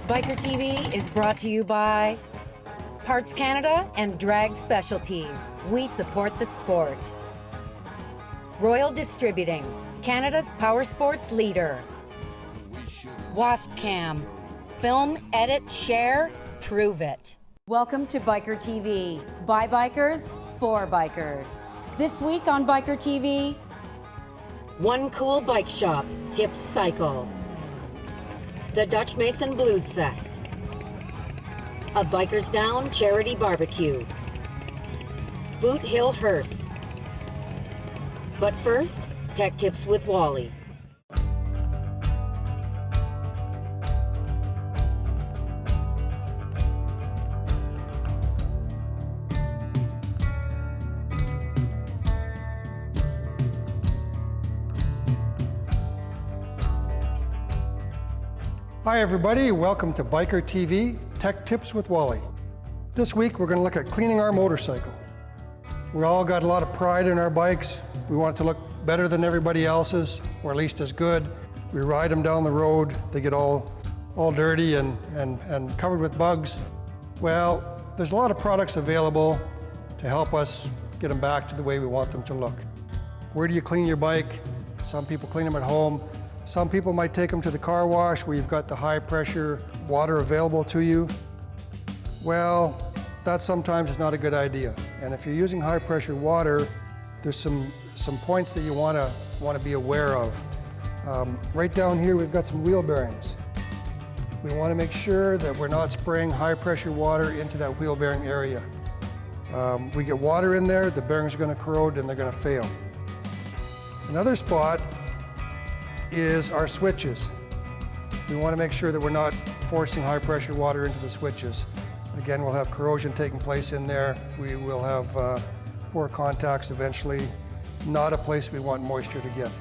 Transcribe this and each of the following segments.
Biker TV is brought to you by Parts Canada and Drag Specialties. We support the sport. Royal Distributing, Canada's power sports leader. Wasp Cam, film, edit, share, prove it. Welcome to Biker TV, by bikers, for bikers. This week on Biker TV, one cool bike shop, Hip Cycle. The Dutch Mason BLUESFEST. A Bikers Down charity barbecue. Boot Hill HEARSE. But first, tech tips with Wally. Hi everybody, welcome to Biker TV, Tech Tips with Wally. This week we're going to look at cleaning our motorcycle. We all got a lot of pride in our bikes. We want it to look better than everybody else's, or at least as good. We ride them down the road, they get all dirty and covered with bugs. Well, there's a lot of products available to help us get them back to the way we want them to look. Where do you clean your bike? Some people clean them at home. Some people might take them to the car wash where you've got the high pressure water available to you. Well, that sometimes is not a good idea. And if you're using high pressure water, there's some points that you want to be aware of. Right down here, we've got some wheel bearings. We want to make sure that we're not spraying high pressure water into that wheel bearing area. We get water in there, the bearings are going to corrode and they're going to fail. Another spot is our switches. We want to make sure that we're not forcing high pressure water into the switches. Again, we'll have corrosion taking place in there. We will have poor contacts eventually, not a place we want moisture to get.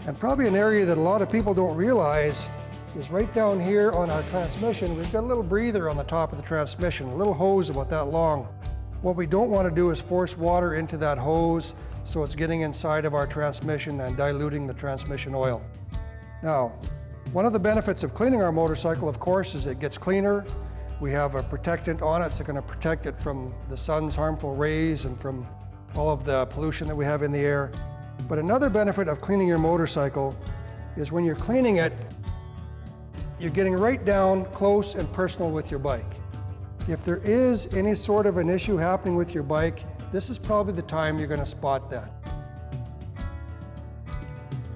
And probably an area that a lot of people don't realize is right down here on our transmission, we've got a little breather on the top of the transmission, a little hose about that long. What we don't want to do is force water into that hose so it's getting inside of our transmission and diluting the transmission oil. Now, one of the benefits of cleaning our motorcycle, of course, is it gets cleaner. We have a protectant on it that's going to protect it from the sun's harmful rays and from all of the pollution that we have in the air. But another benefit of cleaning your motorcycle is when you're cleaning it, you're getting right down close and personal with your bike. If there is any sort of an issue happening with your bike, this is probably the time you're going to spot that.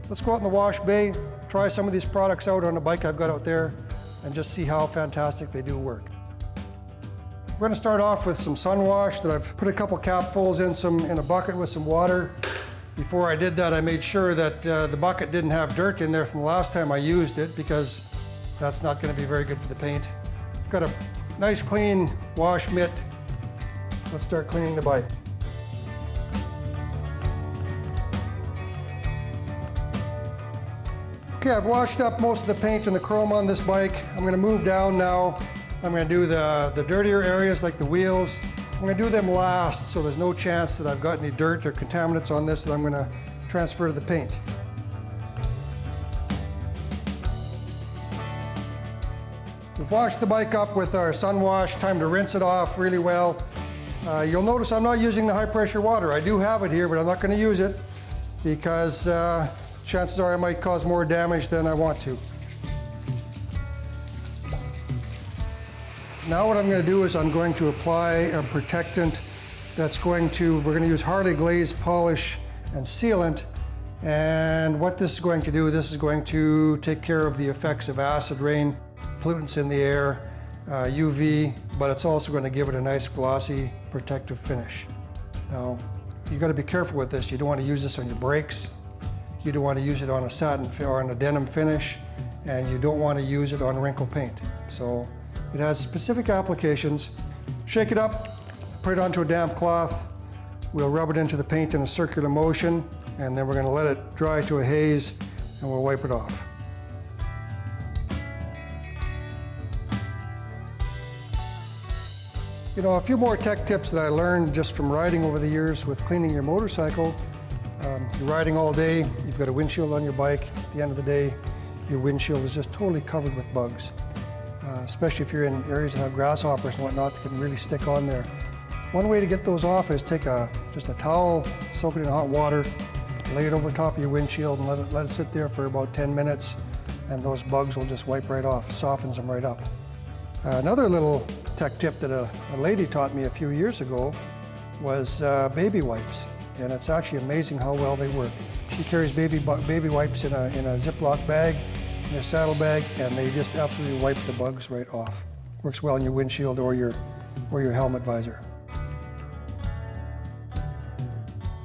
Let's go out in the wash bay, try some of these products out on the bike I've got out there, and just see how fantastic they do work. We're going to start off with some sun wash that I've put a couple capfuls in a bucket with some water. Before I did that, I made sure that the bucket didn't have dirt in there from the last time I used it, because that's not going to be very good for the paint. I've got a nice clean wash mitt. Let's start cleaning the bike. Okay, I've washed up most of the paint and the chrome on this bike. I'm going to move down now. I'm going to do the dirtier areas like the wheels. I'm going to do them last, so there's no chance that I've got any dirt or contaminants on this that I'm going to transfer to the paint. We've washed the bike up with our sun wash. Time to rinse it off really well. You'll notice I'm not using the high pressure water. I do have it here, but I'm not going to use it because chances are I might cause more damage than I want to. Now what I'm going to do is I'm going to apply a protectant that's we're going to use Harley glaze polish and sealant. And what this is going to do, this is going to take care of the effects of acid rain, pollutants in the air, UV, but it's also going to give it a nice glossy protective finish. Now, you got to be careful with this. You don't want to use this on your brakes. You don't want to use it on a satin or on a denim finish, and you don't want to use it on wrinkle paint. So it has specific applications. Shake it up, put it onto a damp cloth. We'll rub it into the paint in a circular motion, and then we're going to let it dry to a haze, and we'll wipe it off. You know, a few more tech tips that I learned just from riding over the years with cleaning your motorcycle. You're riding all day, you've got a windshield on your bike. At the end of the day, your windshield is just totally covered with bugs. especially if you're in areas that have grasshoppers and whatnot that can really stick on there. One way to get those off is take just a towel, soak it in hot water, lay it over top of your windshield and let it sit there for about 10 minutes, and those bugs will just wipe right off, softens them right up. Another little tech tip that a lady taught me a few years ago was baby wipes, and it's actually amazing how well they work. She carries baby wipes in a Ziploc bag, in her saddlebag, and they just absolutely wipe the bugs right off. Works well in your windshield or your helmet visor.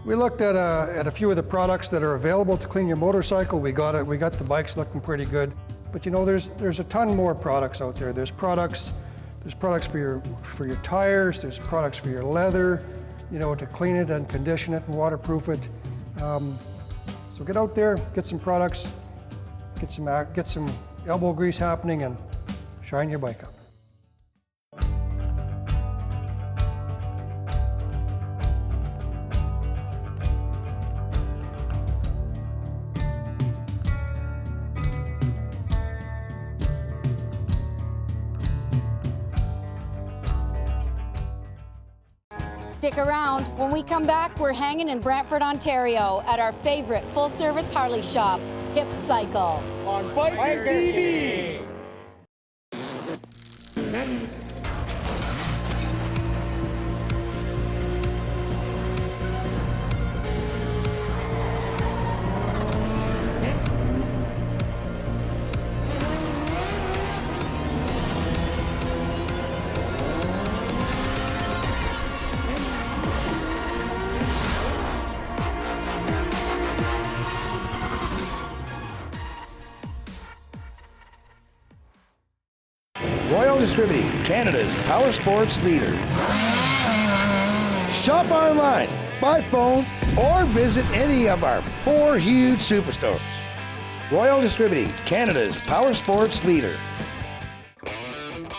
We looked at a few of the products that are available to clean your motorcycle. We got the bikes looking pretty good, but you know, there's a ton more products out there. There's products for your tires. There's products for your leather, you know, to clean it and condition it and waterproof it. So get out there, get some products, get some elbow grease happening, and shine your bike up. Stick around. When we come back, we're hanging in Brantford, Ontario at our favorite full-service Harley shop, HEARSE Cycle. On Bikertv! Royal Distributing, Canada's power sports leader. Shop online, by phone, or visit any of our 4 huge superstores. Royal Distributing, Canada's power sports leader.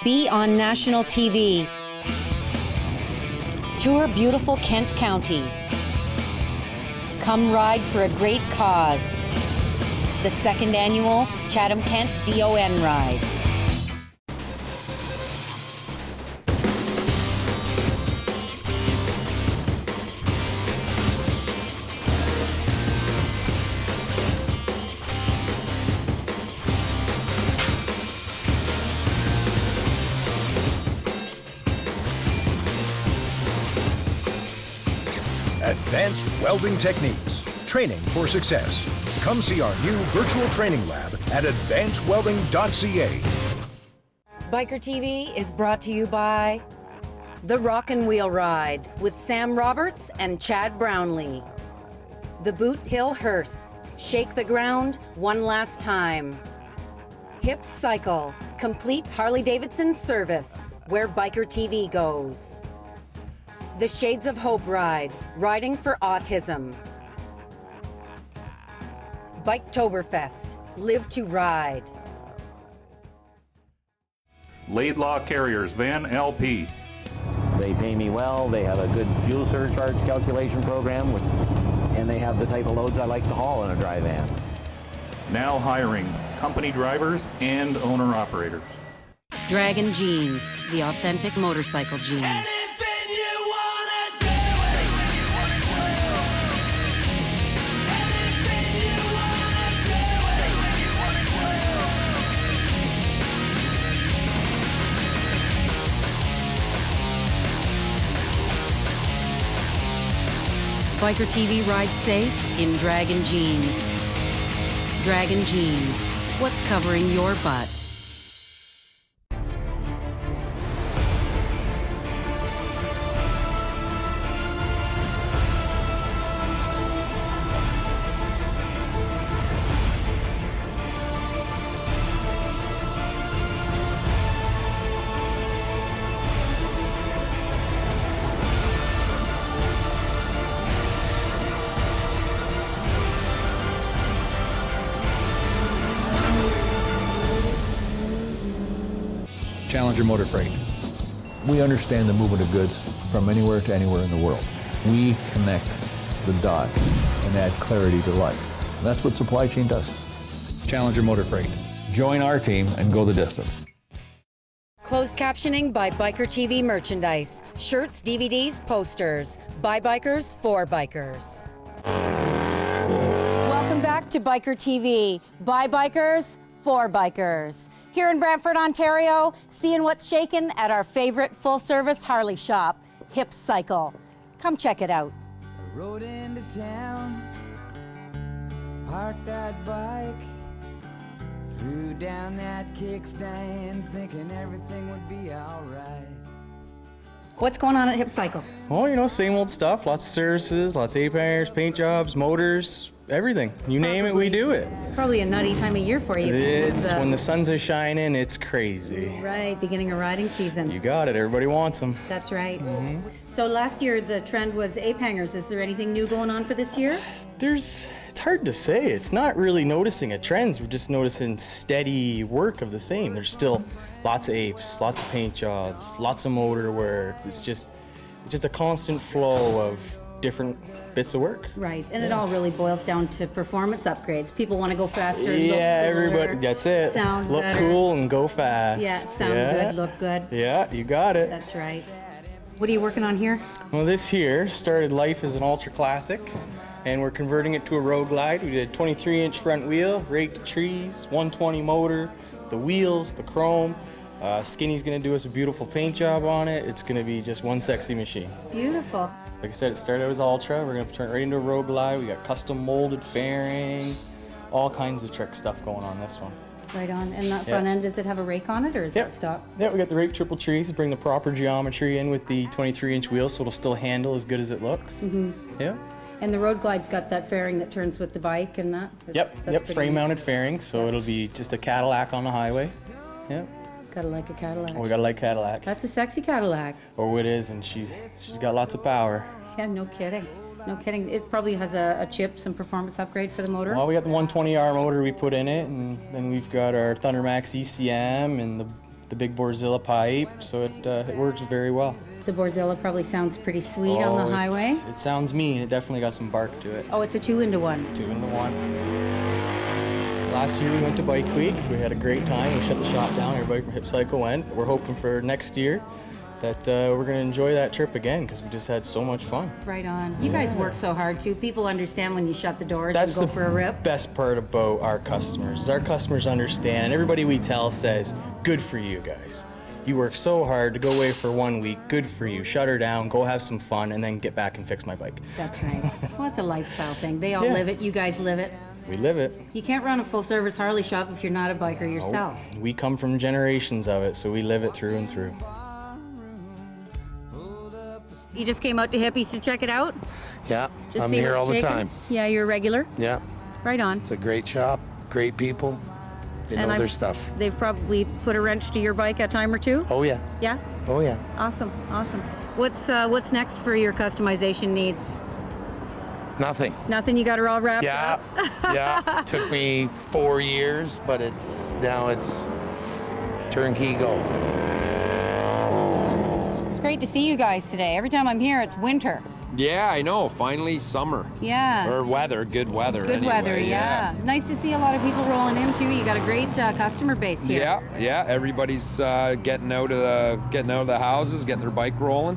Be on national TV. Tour beautiful Kent County. Come ride for a great cause. The 2nd annual Chatham-Kent BON Ride. Advanced welding techniques, training for success. Come see our new virtual training lab at advancedwelding.ca. Bikertv is brought to you by The Rock and Wheel Ride with Sam Roberts and Chad Brownlee. The Boot Hill Hearse, shake the ground one last time. HEARSE Cycle, complete Harley-Davidson service, where Bikertv goes. The Shades of Hope Ride, riding for autism. Biketoberfest, live to ride. Laidlaw Carriers, Van LP. They pay me well, they have a good fuel surcharge calculation program, and they have the type of loads I like to haul in a dry van. Now hiring company drivers and owner-operators. Dragon Jeans, the authentic motorcycle jeans. Bikertv rides safe in Dragon Jeans. Dragon Jeans, what's covering your butt? Challenger Motor Freight. We understand the movement of goods from anywhere to anywhere in the world. We connect the dots and add clarity to life. And that's what supply chain does. Challenger Motor Freight. Join our team and go the distance. Closed captioning by Bikertv merchandise. Shirts, DVDs, posters. By bikers, for bikers. Welcome back to Bikertv. By bikers, for bikers. Here in Brantford, Ontario, seeing what's shaking at our favorite full-service Harley shop, HEARSE Cycle. Come check it out. I rode into town, parked that bike, threw down that kickstand, thinking everything would be alright. What's going on at HEARSE Cycle? Oh, you know, same old stuff. Lots of services, lots of A-hangers, paint jobs, motors, everything. You name it, we do it. Probably a nutty time of year for you. It's when the suns are shining, it's crazy. Right, beginning of riding season. You got it. Everybody wants them. That's right. So last year the trend was ape-hangers. Is there anything new going on for this year? It's hard to say. It's not really noticing a trend. We're just noticing steady work of the same. There's still lots of apes, lots of paint jobs, lots of motor work. It's just a constant flow of different bits of work. Right, and it all really boils down to performance upgrades. People want to go faster, look cooler, everybody, that's it. Sound look better. cool and go fast. Yeah, sound good, look good. Yeah, you got it. That's right. What are you working on here? Well, this here started life as an ultra classic, and we're converting it to a road glide. We did a 23-inch front wheel, raked to trees, 120 motor, the wheels, the chrome. Skinny's gonna do us a beautiful paint job on it. It's gonna be just one sexy machine. Beautiful. Like I said, it started as Ultra. We're gonna turn it right into a road glide. We got custom molded fairing, all kinds of trick stuff going on this one. Right on. And that front end, does it have a rake on it, or is that stock? Yeah, we got the rake triple trees, bring the proper geometry in with the 23-inch wheel, so it'll still handle as good as it looks. Yeah. And the road glide's got that fairing that turns with the bike and that? Yep, frame-mounted fairing, so it'll be just a Cadillac on the highway. Yep. Gotta like a Cadillac. Oh, we gotta like Cadillac. That's a sexy Cadillac. Oh, it is, and she's got lots of power. Yeah, no kidding. No kidding. It probably has a chip, some performance upgrade for the motor. Well, we got the 120R motor we put in it, and then we've got our Thundermax ECM and the big Borzilla pipe, so it works very well. The Borzilla probably sounds pretty sweet on the highway. It sounds mean. It definitely got some bark to it. Oh, it's a 2-into-1. 2-into-1. Last year we went to Bike Week. We had a great time. We shut the shop down. Everybody from HEARSE Cycle went. We're hoping for next year that we're going to enjoy that trip again because we just had so much fun. Right on. You guys work so hard too. People understand when you shut the doors and go for a rip. That's the best part about our customers. Is our customers understand, and everybody we tell says, good for you guys. You work so hard to go away for 1 week. Good for you. Shut her down, go have some fun, and then get back and fix my bike. That's right. Well, it's a lifestyle thing. They all live it. You guys live it. We live it. You can't run a full-service Harley shop if you're not a biker yourself. Nope. We come from generations of it, so we live it through and through. You just came out to Hippies to check it out? Yeah, Just I'm see here what's all the shaking? time. Yeah, you're a regular? Yeah, Right on. it's a great shop, great people. They know their stuff. They've probably put a wrench to your bike a time or two? Oh yeah. Yeah? Oh yeah. Awesome, awesome. What's next for your customization needs? Nothing. Nothing, you got her all wrapped up? Yeah. Took me 4 years, but now it's turnkey go. It's great to see you guys today. Every time I'm here, it's winter. Yeah, I know. Finally, summer. Yeah. Or weather. Good weather. Good anyway. weather, yeah. Nice to see a lot of people rolling in too. You got a great customer base here. Yeah. Everybody's getting out of the houses, getting their bike rolling.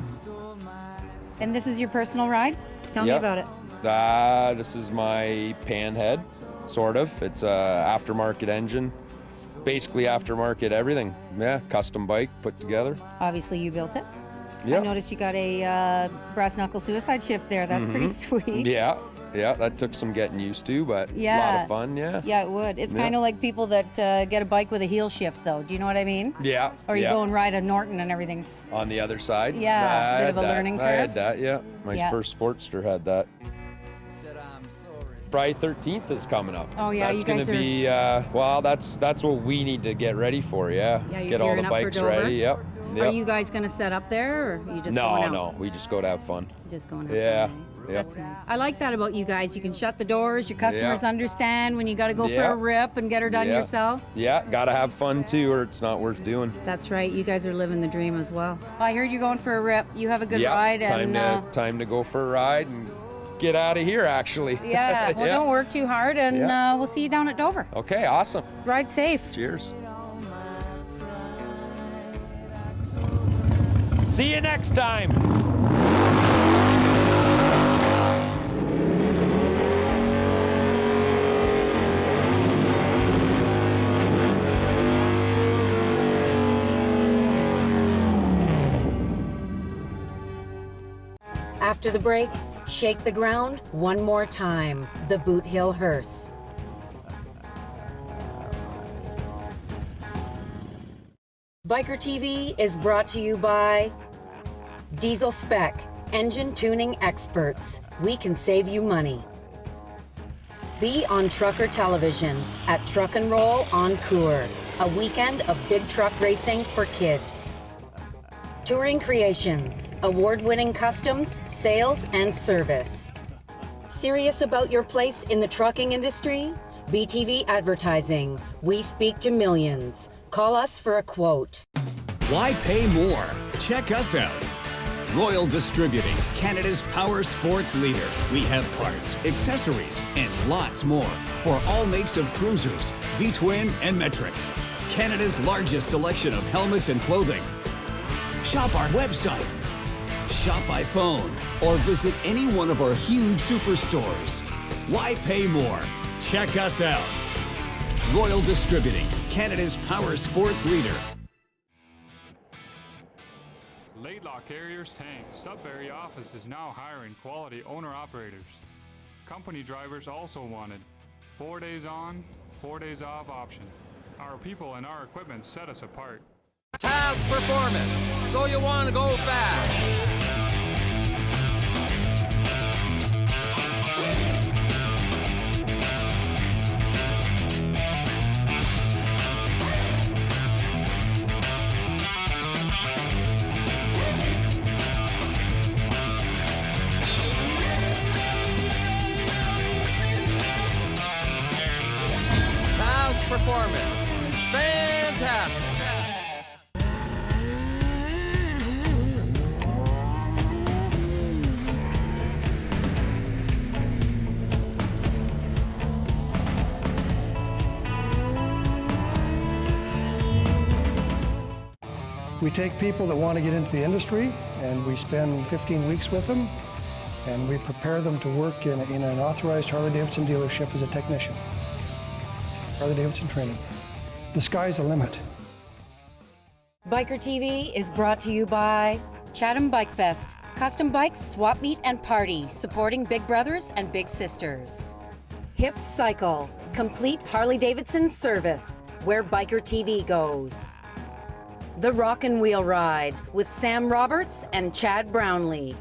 And this is your personal ride? Tell me about it. This is my Panhead, sort of. It's a aftermarket engine. Basically aftermarket everything. Yeah, custom bike put together. Obviously you built it. Yeah. I noticed you got a brass knuckle suicide shift there. That's pretty sweet. Yeah, that took some getting used to, but a lot of fun, yeah. Yeah, it would. It's kind of like people that get a bike with a heel shift, though. Do you know what I mean? Yeah. Or you go and ride a Norton and everything's... On the other side? Yeah, bit of a learning curve. I had that, yeah. My first Sportster had that. Friday 13th is coming up. Oh yeah, that's you guys gonna be well. That's what we need to get ready for. Yeah, get all the bikes ready. Yep. Are you guys gonna set up there, or are you just going out? No, we just go to have fun. Just going to have fun. That's nice. I like that about you guys. You can shut the doors. Your customers understand when you got to go for a rip and get her done yourself. Yeah, gotta have fun too, or it's not worth doing. That's right. You guys are living the dream as well. I heard you're going for a rip. You have a good ride. Time to go for a ride and get out of here, actually. Yeah, well, don't work too hard, and we'll see you down at Dover. Okay, awesome. Ride safe. Cheers. See you next time. After the break, shake the ground one more time. The Boot Hill Hearse. Biker TV is brought to you by Diesel Spec, engine tuning experts. We can save you money. Be on Trucker Television at Truck and Roll on Coeur, a weekend of big truck racing for kids. Touring Creations, award-winning customs, sales, and service. Serious about your place in the trucking industry? BTV Advertising. We speak to millions. Call us for a quote. Why pay more? Check us out. Royal Distributing, Canada's power sports leader. We have parts, accessories, and lots more for all makes of cruisers, V-twin, and metric. Canada's largest selection of helmets and clothing. Shop our website, shop by phone, or visit any one of our huge superstores. Why pay more? Check us out. Royal Distributing, Canada's power sports leader. Laidlaw Carriers Tank Sudbury office is now hiring quality owner-operators. Company drivers also wanted. 4 days on, 4 days off option. Our people and our equipment set us apart. Task performance, so you want to go fast. Task performance, fantastic. We take people that want to get into the industry, and we spend 15 weeks with them, and we prepare them to work in an authorized Harley-Davidson dealership as a technician. Harley-Davidson training. The sky's the limit. Biker TV is brought to you by Chatham Bike Fest, custom bikes, swap meet, and party, supporting big brothers and big sisters. HIPS Cycle, complete Harley-Davidson service, where Biker TV goes. The Rock and Wheel Ride with Sam Roberts and Chad Brownlee.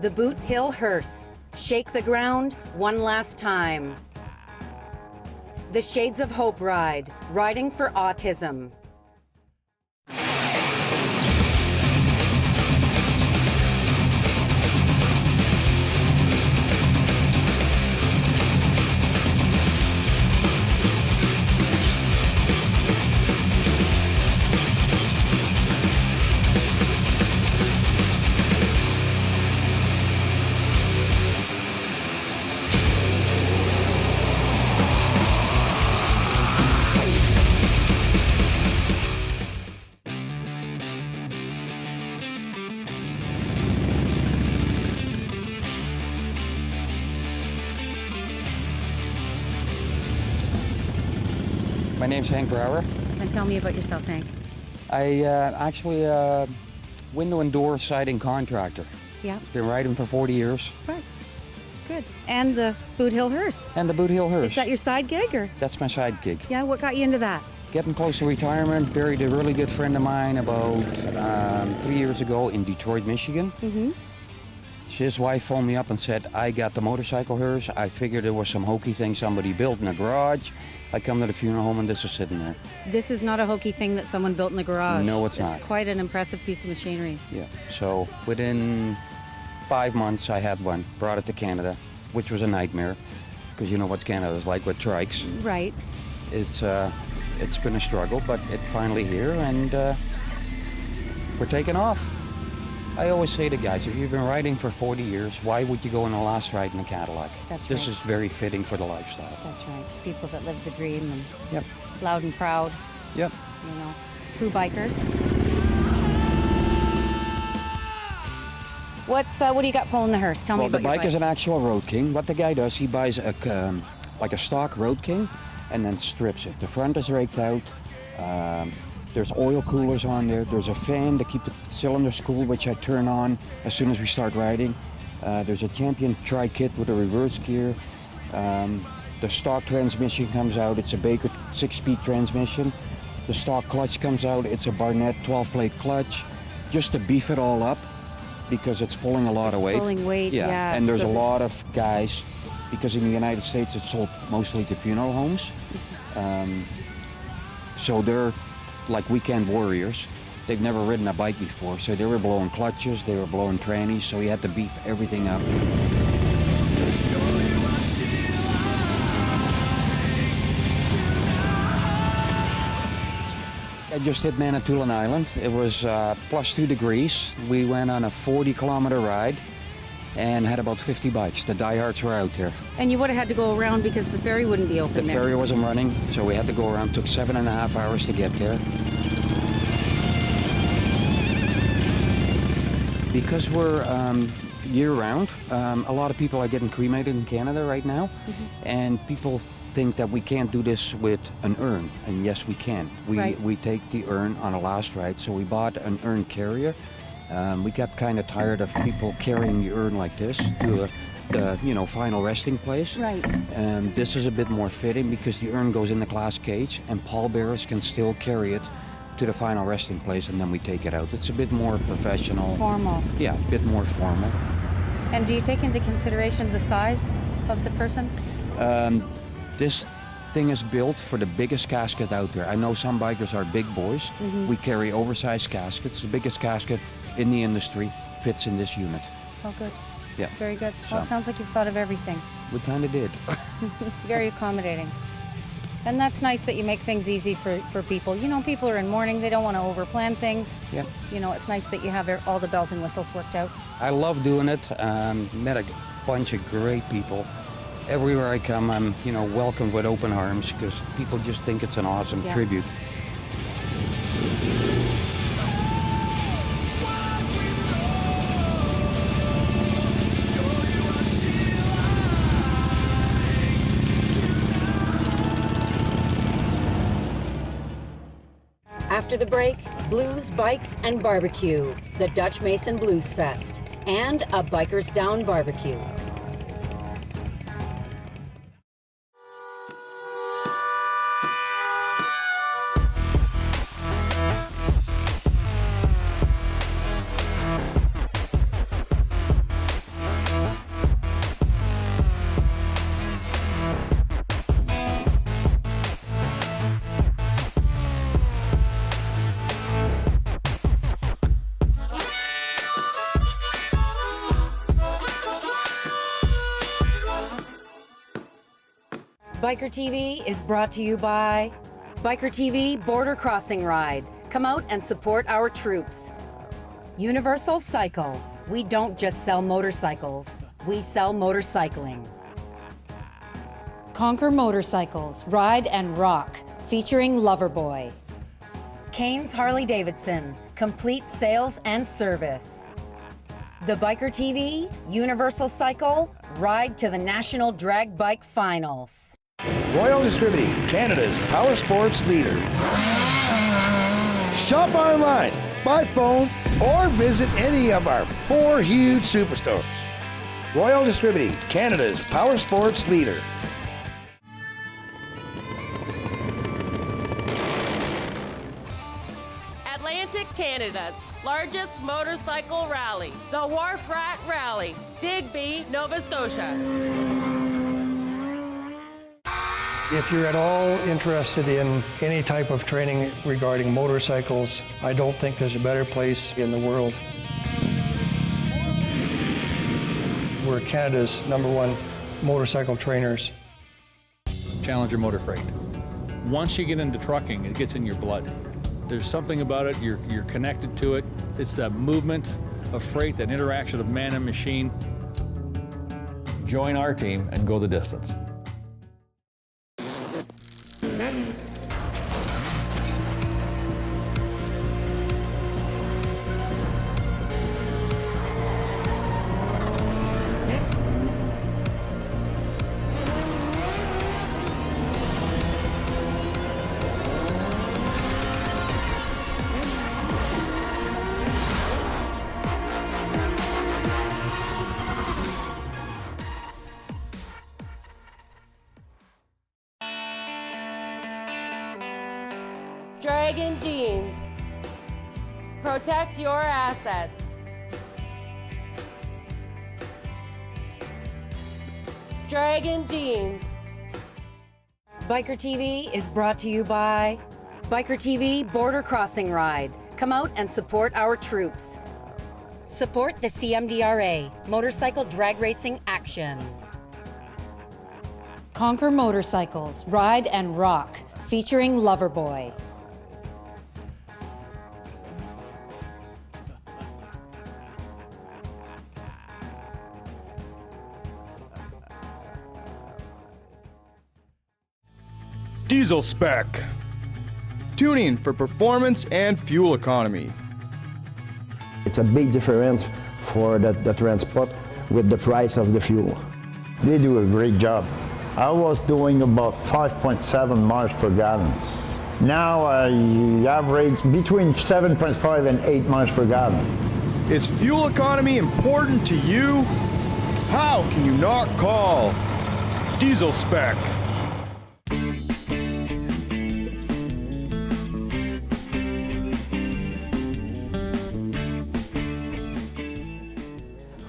The Boot Hill Hearse, shake the ground one last time. The Shades of Hope Ride, riding for autism. My name's Hank Brower. And tell me about yourself, Hank. I actually window and door siding contractor. Yeah. Been riding for 40 years. Right. Good. And the Boot Hill Hearse. And the Boot Hill Hearse. Is that your side gig, or? That's my side gig. Yeah, what got you into that? Getting close to retirement. Buried a really good friend of mine about 3 years ago in Detroit, Michigan. Mm-hmm. His wife phoned me up and said, I got the motorcycle hearse. I figured there was some hokey thing somebody built in a garage. I come to the funeral home and this was sitting there. This is not a hokey thing that someone built in the garage. No, it's not. It's quite an impressive piece of machinery. Yeah, so within 5 months I had one, brought it to Canada, which was a nightmare, because you know what Canada's like with trikes. Right. It's been a struggle, but it's finally here and we're taking off. I always say to guys, if you've been riding for 40 years, why would you go on a last ride in a Cadillac? That's This right. is very fitting for the lifestyle. That's right. People that live the dream and Yep. loud and proud. Yep. You know, true bikers. What do you got pulling the hearse? Tell me Well, about the bike your is an actual Road King. What the guy does, he buys like a stock Road King and then strips it. The front is raked out. There's oil coolers on there. There's a fan to keep the cylinders cool, which I turn on as soon as we start riding. There's a Champion tri-kit with a reverse gear. The stock transmission comes out. It's a Baker 6-speed transmission. The stock clutch comes out. It's a Barnett 12-plate clutch, just to beef it all up because it's pulling a lot of weight. Pulling weight, yeah. And there's a lot of guys, because in the United States it's sold mostly to funeral homes. So they're like weekend warriors. They've never ridden a bike before, so they were blowing clutches, they were blowing trannies, so you had to beef everything up. I just hit Manitoulin Island. It was plus 2 degrees. We went on a 40-kilometer ride and had about 50 bikes. The diehards were out there. And you would have had to go around because the ferry wouldn't be open The there. ferry wasn't running, so we had to go around. Took 7.5 hours to get there. Because we're year-round, a lot of people are getting cremated in Canada right now, and people think that we can't do this with an urn, and yes, we can. We take the urn on a last ride, so we bought an urn carrier. We got kind of tired of people carrying the urn like this to the final resting place. Right. And this is a bit more fitting because the urn goes in the glass cage, and pallbearers can still carry it to the final resting place, and then we take it out. It's a bit more professional. Formal. Yeah, a bit more formal. And do you take into consideration the size of the person? This thing is built for the biggest casket out there. I know some bikers are big boys. We carry oversized caskets. The biggest casket in the industry fits in this unit. Oh, good. Yeah. Very good. Well, it sounds like you've thought of everything. We kind of did. Very accommodating. And that's nice that you make things easy for people. You know, people are in mourning, they don't want to overplan things. Yeah. You know, it's nice that you have all the bells and whistles worked out. I love doing it. Met a bunch of great people. Everywhere I come, I'm, welcomed with open arms because people just think it's an awesome tribute. After the break, blues, bikes, and barbecue, the Dutch Mason Blues Fest, and a Bikers Down barbecue. Bikertv is brought to you by Bikertv Border Crossing Ride. Come out and support our troops. Universal Cycle. We don't just sell motorcycles, we sell motorcycling. Conquer Motorcycles, Ride and Rock, featuring Loverboy. Kane's Harley Davidson, complete sales and service. The Bikertv Universal Cycle, ride to the National Drag Bike Finals. Royal Distributing, Canada's power sports leader. Shop online, by phone, or visit any of our 4 huge superstores. Royal Distributing, Canada's power sports leader. Atlantic Canada's largest motorcycle rally, the Wharf Rat Rally, Digby, Nova Scotia. If you're at all interested in any type of training regarding motorcycles, I don't think there's a better place in the world. We're Canada's #1 motorcycle trainers. Challenger Motor Freight. Once you get into trucking, it gets in your blood. There's something about it, you're connected to it. It's that movement of freight, that interaction of man and machine. Join our team and go the distance. Protect your assets. Dragon Jeans. Biker TV is brought to you by Biker TV Border Crossing Ride. Come out and support our troops. Support the CMDRA, Motorcycle Drag Racing Action. Conquer Motorcycles, Ride and Rock, featuring Loverboy. Diesel Spec. Tuning for performance and fuel economy. It's a big difference for the transport with the price of the fuel. They do a great job. I was doing about 5.7 miles per gallon. Now I average between 7.5 and 8 miles per gallon. Is fuel economy important to you? How can you not call Diesel Spec?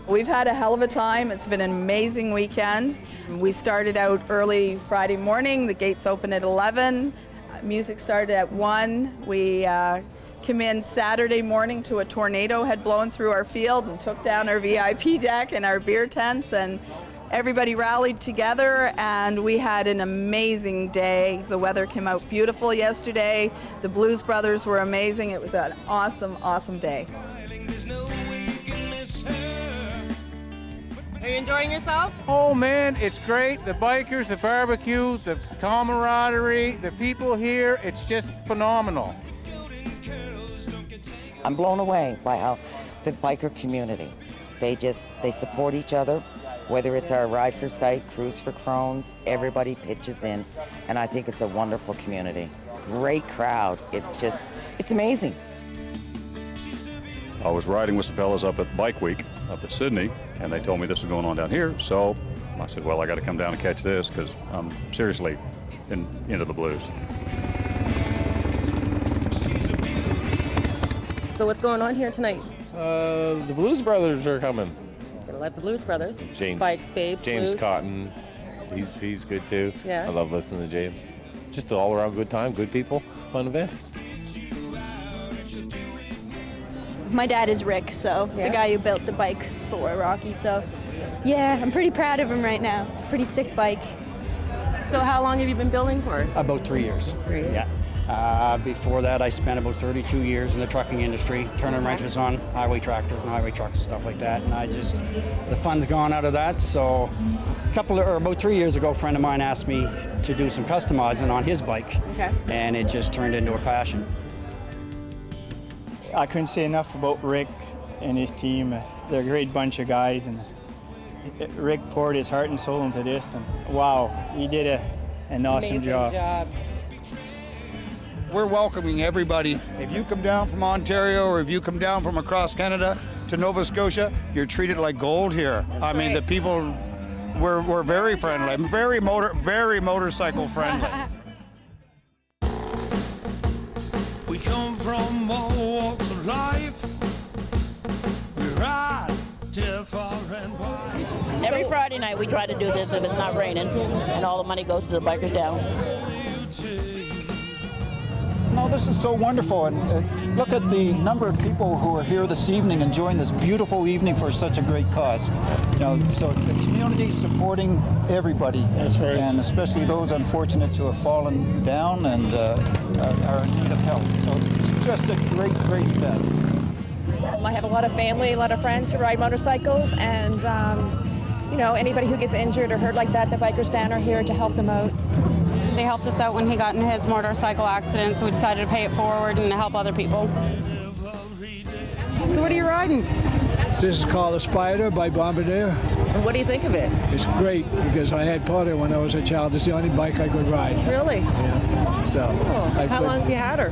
We've had a hell of a time. It's been an amazing weekend. We started out early Friday morning. The gates opened at 11. Music started at 1. We came in Saturday morning to a tornado had blown through our field and took down our VIP deck and our beer tents, and everybody rallied together and we had an amazing day. The weather came out beautiful yesterday. The Blues Brothers were amazing. It was an awesome, awesome day. Are you enjoying yourself? Oh man, it's great. The bikers, the barbecue, the camaraderie, the people here, it's just phenomenal. I'm blown away by how the biker community, they support each other, whether it's our Ride for Sight, Cruise for Crohn's, everybody pitches in, and I think it's a wonderful community. Great crowd. It's amazing. I was riding with some fellas up at Bike Week up at Sydney, and they told me this was going on down here, so I said, well, I got to come down and catch this because I'm seriously into the blues. So what's going on here tonight? The Blues Brothers are coming. Gonna let the Blues Brothers. James, Bikes, Babes, James Blues. Cotton, he's good too. Yeah. I love listening to James. Just an all-around good time, good people, fun event. My dad is Rick, so the guy who built the bike for Rocky, so yeah, I'm pretty proud of him right now. It's a pretty sick bike. So how long have you been building for? About 3 years. 3 years. Yeah. Before that, I spent about 32 years in the trucking industry, turning wrenches on highway tractors and highway trucks and stuff like that. And the fun's gone out of that. So about 3 years ago, a friend of mine asked me to do some customizing on his bike. Okay. And it just turned into a passion. I couldn't say enough about Rick and his team. They're a great bunch of guys, and Rick poured his heart and soul into this, and wow, he did an awesome job. We're welcoming everybody. If you come down from Ontario or if you come down from across Canada to Nova Scotia, you're treated like gold here. I mean, the people, we're very friendly, very motorcycle friendly. We come from all walks of life. We ride till far and wide. Every Friday night we try to do this if it's not raining, and all the money goes to the Bikers Down. No, this is so wonderful, and look at the number of people who are here this evening enjoying this beautiful evening for such a great cause. So it's the community supporting everybody. That's right. And especially those unfortunate to have fallen down and are in need of help. So it's just a great, great event. I have a lot of family, a lot of friends who ride motorcycles, and anybody who gets injured or hurt like that, the Bikers Down are here to help them out. They helped us out when he got in his motorcycle accident, so we decided to pay it forward and help other people. So what are you riding? This is called a Spider by Bombardier. And what do you think of it? It's great because I had Porter when I was a child. It's the only bike I could ride. Really? Yeah. So. How long have you had her?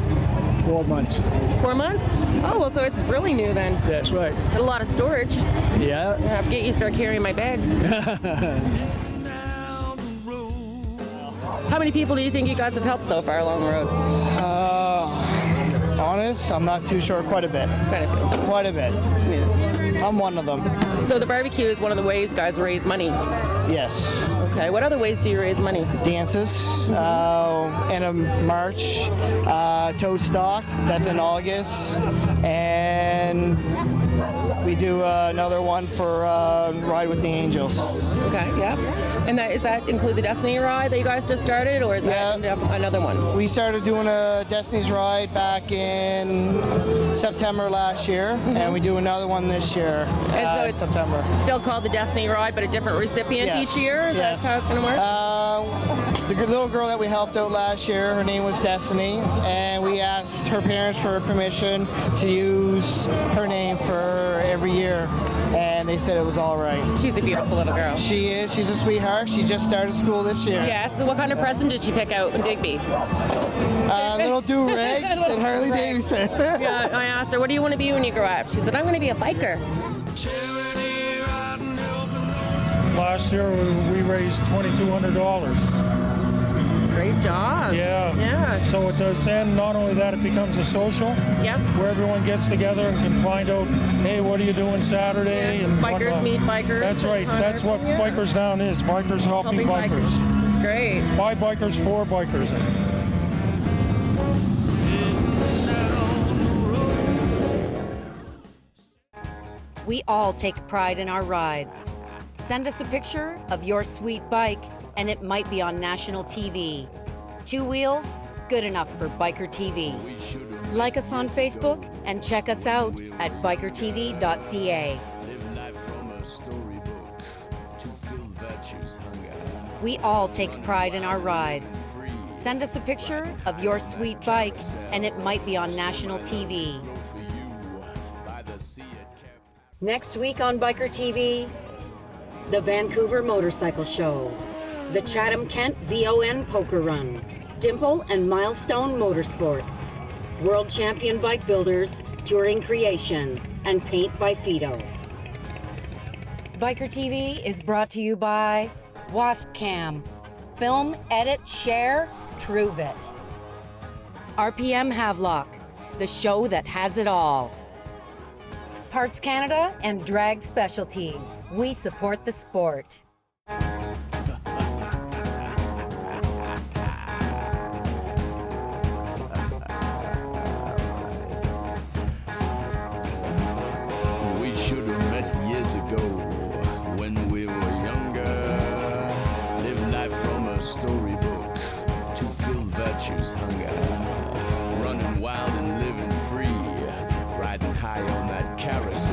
4 months. 4 months? Oh, well, so it's really new then. That's right. Got a lot of storage. Yeah. I have to get you to start carrying my bags. How many people do you think you guys have helped so far along the road? Honest, I'm not too sure. Quite a bit. Quite a bit. I'm one of them. So the barbecue is one of the ways guys raise money. Yes. Okay. What other ways do you raise money? Dances, end of March, Toad Stock, that's in August, and we do another one for Ride with the Angels. Okay, yeah. And does that include the Destiny Ride that you guys just started, or is that another one? We started doing a Destiny's Ride back in September last year, and we do another one this year in September. Still called the Destiny Ride, but a different recipient each year? Is that how it's going to work? The little girl that we helped out last year, her name was Destiny, and we asked her parents for permission to use her name for every year, and they said it was all right. She's a beautiful little girl. She is. She's a sweetheart. She just started school this year. Yeah, so what kind of present did she pick out in Digby? Little do-rags and Harley Davidson. Yeah, I asked her, what do you want to be when you grow up? She said, I'm going to be a biker. Last year we raised $2,200. Great job. Yeah. So it does, and not only that, it becomes a social. Yep. Where everyone gets together and can find out, hey, what are you doing Saturday? And bikers whatnot. meet bikers. That's right. That's what Bikers Down is. Bikers helping bikers. That's great. By bikers for bikers. We all take pride in our rides. Send us a picture of your sweet bike, and it might be on national TV. 2 wheels, good enough for Bikertv. Like us on Facebook and check us out at bikertv.ca. We all take pride in our rides. Send us a picture of your sweet bike, and it might be on national TV. Next week on Bikertv, the Vancouver Motorcycle Show, the Chatham-Kent VON Poker Run, Dimple and Milestone Motorsports, World Champion Bike Builders, Touring Creation, and Paint by Fido. Bikertv is brought to you by WaspCam. Film, edit, share, prove it. RPM Havelock, the show that has it all. Parts Canada and Drag Specialties. We support the sport. We should have met years ago when we were younger. Live life from a storybook to fill virtue's hunger. Running wild and living free, riding high on that carousel.